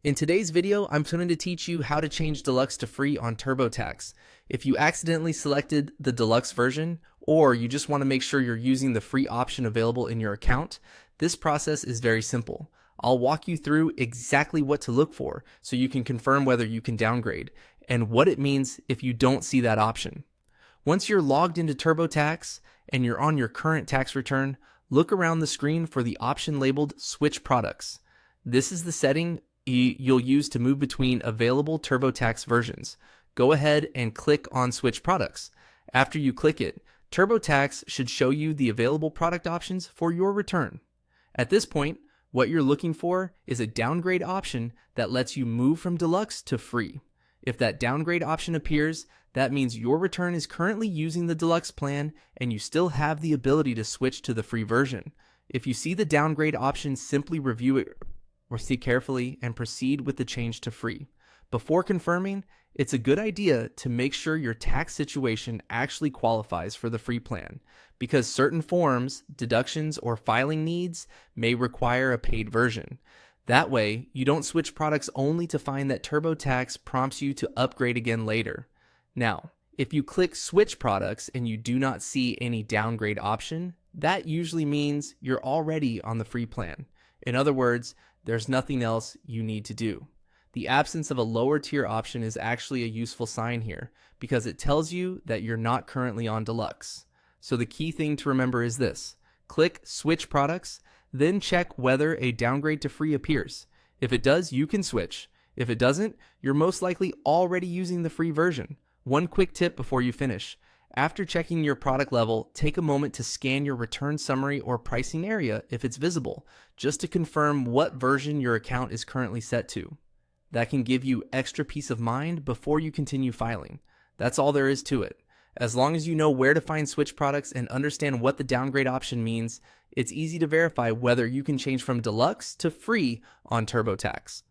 In today's video, I'm going to teach you how to change Deluxe to free on TurboTax. If you accidentally selected the Deluxe version, or you just want to make sure you're using the free option available in your account, this process is very simple. I'll walk you through exactly what to look for so you can confirm whether you can downgrade, and what it means if you don't see that option. Once you're logged into TurboTax and you're on your current tax return, look around the screen for the option labeled Switch Products. This is the setting you'll use to move between available TurboTax versions. Go ahead and click on Switch Products. After you click it, TurboTax should show you the available product options for your return. At this point, what you're looking for is a downgrade option that lets you move from Deluxe to free. If that downgrade option appears, that means your return is currently using the Deluxe plan and you still have the ability to switch to the free version. If you see the downgrade option, simply review it or see carefully and proceed with the change to free. Before confirming, it's a good idea to make sure your tax situation actually qualifies for the free plan, because certain forms, deductions, or filing needs may require a paid version. That way, you don't switch products only to find that TurboTax prompts you to upgrade again later. Now, if you click Switch Products and you do not see any downgrade option, that usually means you're already on the free plan. In other words, there's nothing else you need to do. The absence of a lower tier option is actually a useful sign here, because it tells you that you're not currently on Deluxe. So the key thing to remember is this: click Switch Products, then check whether a downgrade to free appears. If it does, you can switch. If it doesn't, you're most likely already using the free version. One quick tip before you finish: after checking your product level, take a moment to scan your return summary or pricing area if it's visible, just to confirm what version your account is currently set to. That can give you extra peace of mind before you continue filing. That's all there is to it. As long as you know where to find Switch Products and understand what the downgrade option means, it's easy to verify whether you can change from Deluxe to free on TurboTax.